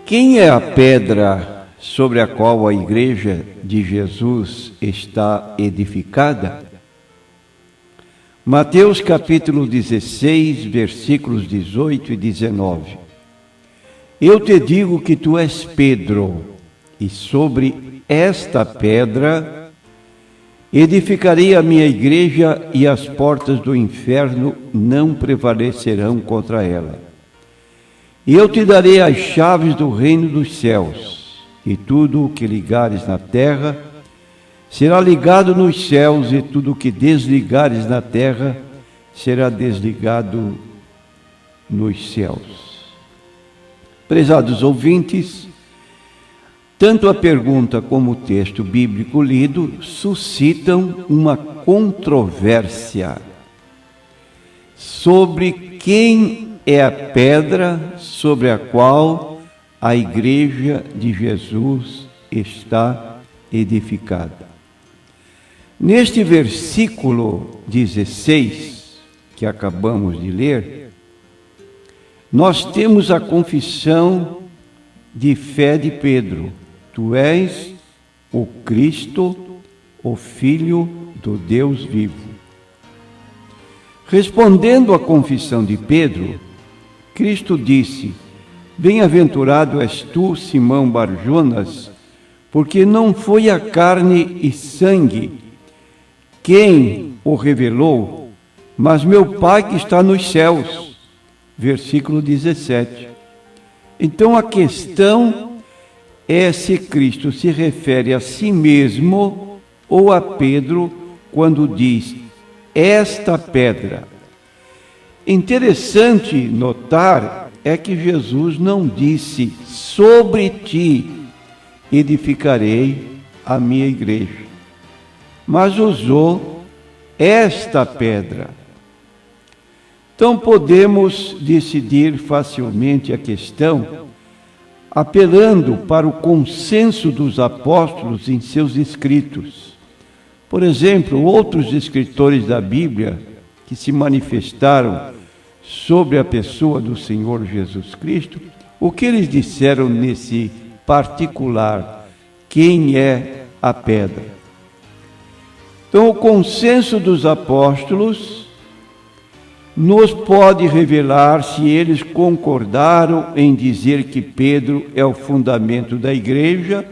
Quem é a pedra sobre a qual a igreja de Jesus está edificada? Mateus capítulo 16, versículos 18 e 19. Eu te digo que tu és Pedro, e sobre esta pedra edificarei a minha igreja, e as portas do inferno não prevalecerão contra ela. E eu te darei as chaves do reino dos céus, e tudo o que ligares na terra será ligado nos céus, e tudo o que desligares na terra será desligado nos céus. Prezados ouvintes, tanto a pergunta como o texto bíblico lido suscitam uma controvérsia sobre quem é a pedra sobre a qual a igreja de Jesus está edificada. Neste versículo 16, que acabamos de ler, nós temos a confissão de fé de Pedro: tu és o Cristo, o Filho do Deus vivo. Respondendo à confissão de Pedro, Cristo disse: bem-aventurado és tu, Simão Bar-Jonas, porque não foi a carne e sangue quem o revelou, mas meu Pai que está nos céus. Versículo 17. Então a questão é se Cristo se refere a si mesmo ou a Pedro quando diz esta pedra. Interessante notar é que Jesus não disse sobre ti edificarei a minha igreja, mas usou esta pedra. Então podemos decidir facilmente a questão apelando para o consenso dos apóstolos em seus escritos. Por exemplo, outros escritores da Bíblia que se manifestaram sobre a pessoa do Senhor Jesus Cristo, o que eles disseram nesse particular? Quem é a pedra? Então, o consenso dos apóstolos nos pode revelar se eles concordaram em dizer que Pedro é o fundamento da igreja,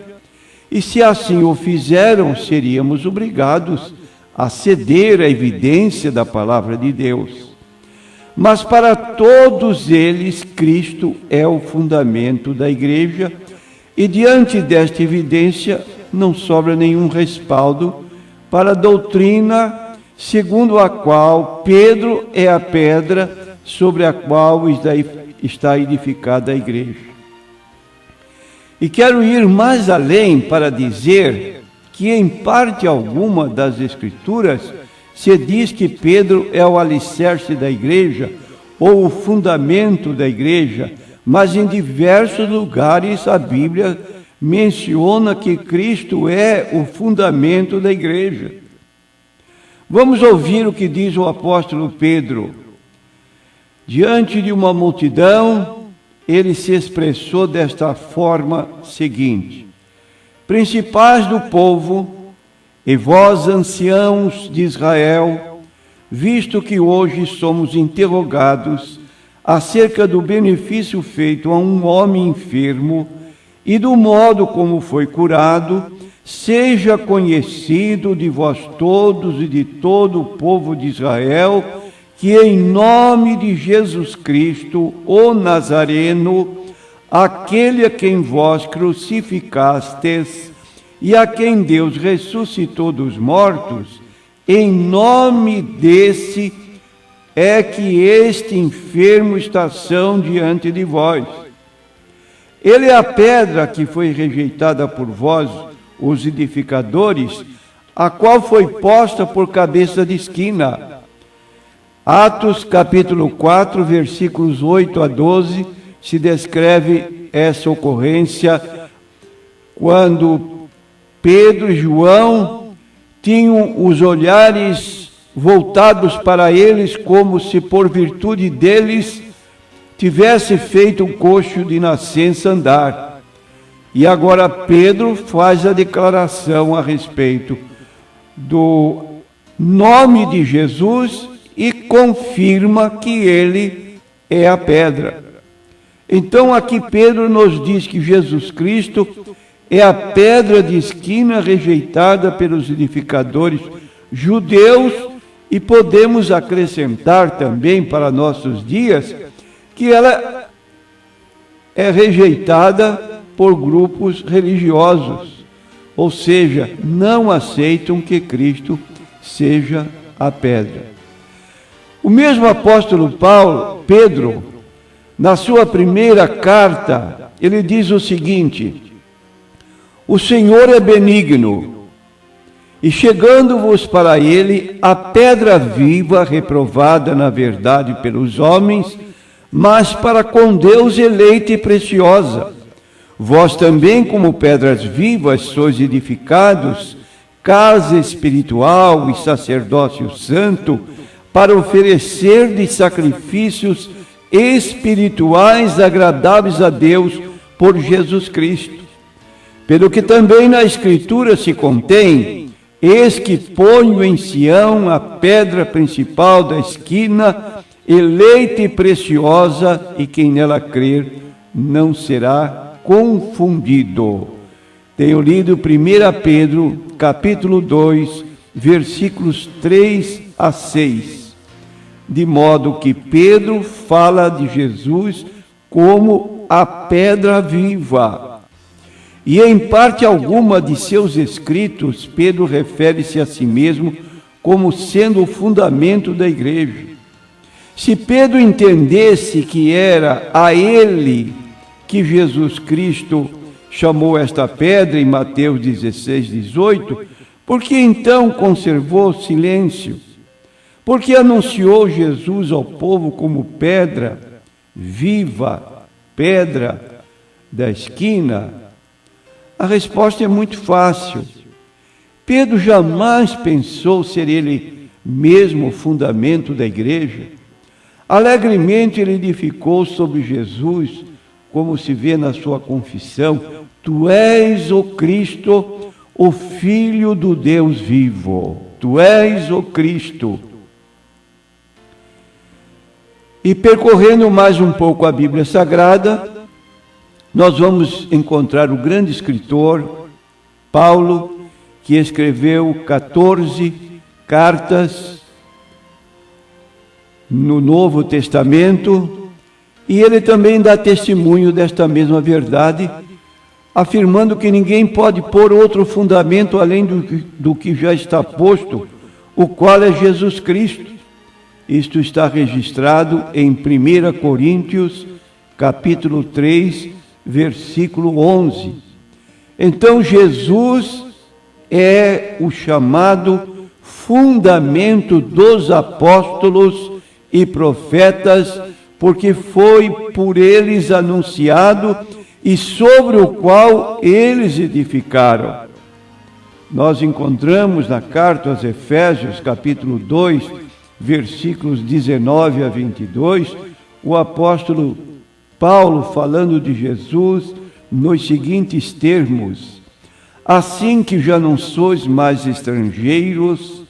e se assim o fizeram, seríamos obrigados a ceder à evidência da palavra de Deus. Mas para todos eles, Cristo é o fundamento da igreja, e diante desta evidência não sobra nenhum respaldo para a doutrina segundo a qual Pedro é a pedra sobre a qual está edificada a igreja. E quero ir mais além para dizer que em parte alguma das Escrituras se diz que Pedro é o alicerce da igreja ou o fundamento da igreja, mas em diversos lugares a Bíblia menciona que Cristo é o fundamento da igreja. Vamos ouvir o que diz o apóstolo Pedro. Diante de uma multidão, ele se expressou desta forma seguinte: principais do povo, e vós, anciãos de Israel, visto que hoje somos interrogados acerca do benefício feito a um homem enfermo e do modo como foi curado, seja conhecido de vós todos e de todo o povo de Israel, que em nome de Jesus Cristo, o Nazareno, aquele a quem vós crucificastes e a quem Deus ressuscitou dos mortos, em nome desse é que este enfermo está são diante de vós. Ele é a pedra que foi rejeitada por vós, os edificadores, a qual foi posta por cabeça de esquina. Atos capítulo 4, versículos 8 a 12, se descreve essa ocorrência quando Pedro e João tinham os olhares voltados para eles como se por virtude deles tivesse feito o coxo de nascença andar. E agora Pedro faz a declaração a respeito do nome de Jesus e confirma que ele é a pedra. Então aqui Pedro nos diz que Jesus Cristo é a pedra de esquina rejeitada pelos edificadores judeus, e podemos acrescentar também para nossos dias que ela é rejeitada por grupos religiosos, ou seja, não aceitam que Cristo seja a pedra. O mesmo apóstolo Pedro, na sua primeira carta, ele diz o seguinte: o Senhor é benigno, e chegando-vos para ele a pedra viva, reprovada na verdade pelos homens, mas para com Deus eleita e preciosa. Vós também, como pedras vivas, sois edificados, casa espiritual e sacerdócio santo, para oferecer de sacrifícios espirituais agradáveis a Deus por Jesus Cristo. Pelo que também na Escritura se contém: eis que ponho em Sião a pedra principal da esquina, eleita e preciosa, e quem nela crer não será confundido. Tenho lido 1 Pedro, capítulo 2, versículos 3 a 6. De modo que Pedro fala de Jesus como a pedra viva. E em parte alguma de seus escritos, Pedro refere-se a si mesmo como sendo o fundamento da igreja. Se Pedro entendesse que era a ele que Jesus Cristo chamou esta pedra em Mateus 16, 18, por que então conservou silêncio? Porque anunciou Jesus ao povo como pedra viva, pedra da esquina? A resposta é muito fácil. Pedro jamais pensou ser ele mesmo o fundamento da igreja. Alegremente ele edificou sobre Jesus, como se vê na sua confissão: Tu és o Cristo, o Filho do Deus vivo. Tu és o Cristo. E percorrendo mais um pouco a Bíblia Sagrada, nós vamos encontrar o grande escritor Paulo, que escreveu 14 cartas no Novo Testamento, e ele também dá testemunho desta mesma verdade, afirmando que ninguém pode pôr outro fundamento além do que já está posto, o qual é Jesus Cristo. Isto está registrado em 1 Coríntios, capítulo 3, versículo 11. Então, Jesus é o chamado fundamento dos apóstolos e profetas, porque foi por eles anunciado e sobre o qual eles edificaram. Nós encontramos na carta aos Efésios, capítulo 2, versículos 19 a 22, o apóstolo Paulo falando de Jesus nos seguintes termos: assim que já não sois mais estrangeiros,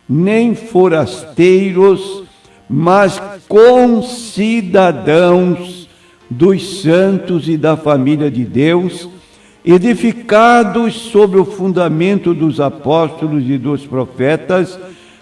nem forasteiros, mas concidadãos dos santos e da família de Deus, edificados sobre o fundamento dos apóstolos e dos profetas,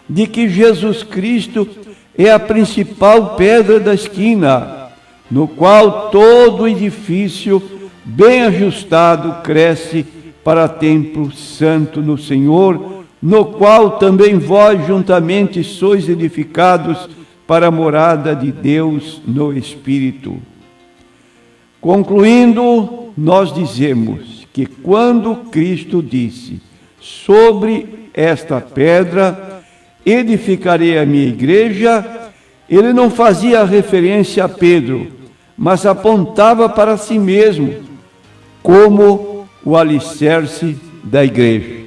de que Jesus Cristo é a principal pedra da esquina, no qual todo edifício bem ajustado cresce para templo santo no Senhor, no qual também vós juntamente sois edificados para a morada de Deus no Espírito. Concluindo, nós dizemos que quando Cristo disse: sobre esta pedra edificarei a minha igreja, ele não fazia referência a Pedro, mas apontava para si mesmo como o alicerce da igreja.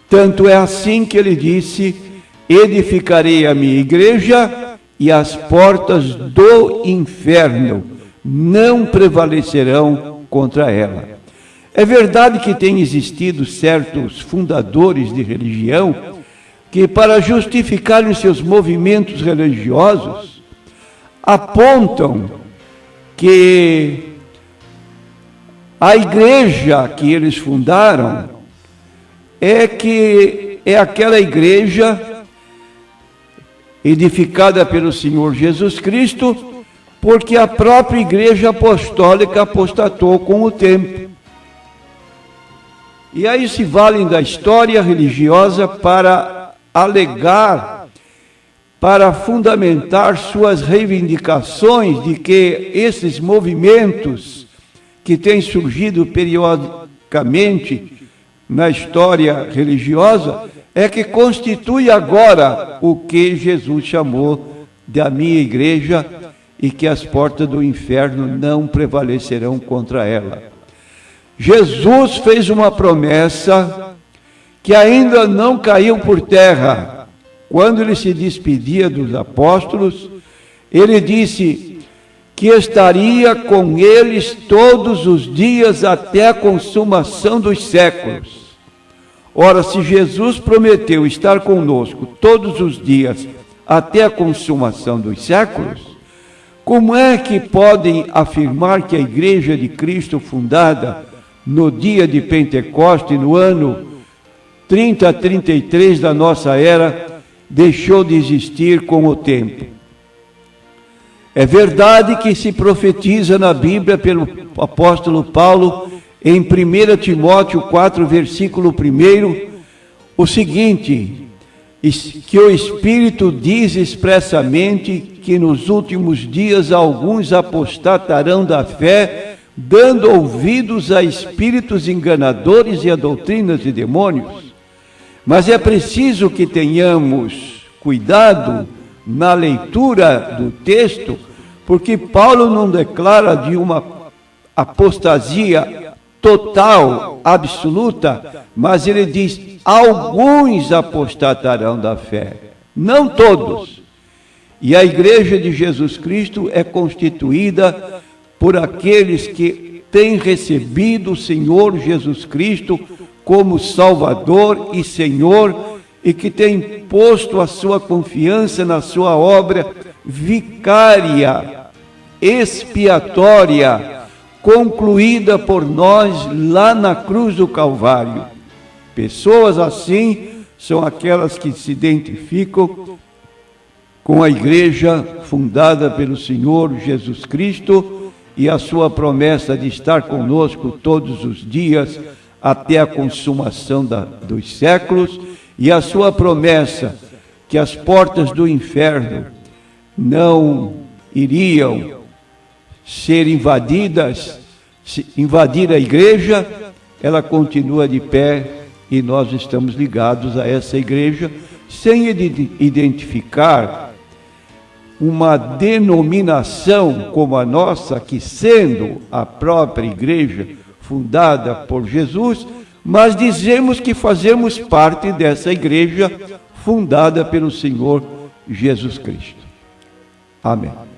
Tanto é assim que ele disse: edificarei a minha igreja, e as portas do inferno não prevalecerão contra ela. É verdade que tem existido certos fundadores de religião que, para justificarem seus movimentos religiosos, apontam que a igreja que eles fundaram é aquela igreja edificada pelo Senhor Jesus Cristo, porque a própria igreja apostólica apostatou com o tempo. E aí se valem da história religiosa para alegar, para fundamentar suas reivindicações de que esses movimentos que têm surgido periodicamente na história religiosa é que constitui agora o que Jesus chamou de a minha igreja e que as portas do inferno não prevalecerão contra ela. Jesus fez uma promessa que ainda não caiu por terra. Quando ele se despedia dos apóstolos, ele disse que estaria com eles todos os dias até a consumação dos séculos. Ora, se Jesus prometeu estar conosco todos os dias até a consumação dos séculos, como é que podem afirmar que a Igreja de Cristo, fundada no dia de Pentecoste, no ano 30 a 33 da nossa era, deixou de existir com o tempo? É verdade que se profetiza na Bíblia pelo apóstolo Paulo, em 1 Timóteo 4, versículo 1, o seguinte, que o Espírito diz expressamente que nos últimos dias alguns apostatarão da fé, dando ouvidos a espíritos enganadores e a doutrinas de demônios. Mas é preciso que tenhamos cuidado na leitura do texto, porque Paulo não declara de uma apostasia total, absoluta, mas ele diz: alguns apostatarão da fé, não todos. E a Igreja de Jesus Cristo é constituída por aqueles que têm recebido o Senhor Jesus Cristo como Salvador e Senhor, e que têm posto a sua confiança na sua obra vicária, expiatória, concluída por nós lá na cruz do Calvário. Pessoas assim são aquelas que se identificam com a igreja fundada pelo Senhor Jesus Cristo e a sua promessa de estar conosco todos os dias até a consumação dos séculos, e a sua promessa que as portas do inferno não iriam ser invadidas, invadir a igreja. Ela continua de pé e nós estamos ligados a essa igreja, sem identificar uma denominação como a nossa, que sendo a própria igreja fundada por Jesus, mas dizemos que fazemos parte dessa igreja fundada pelo Senhor Jesus Cristo. Amém.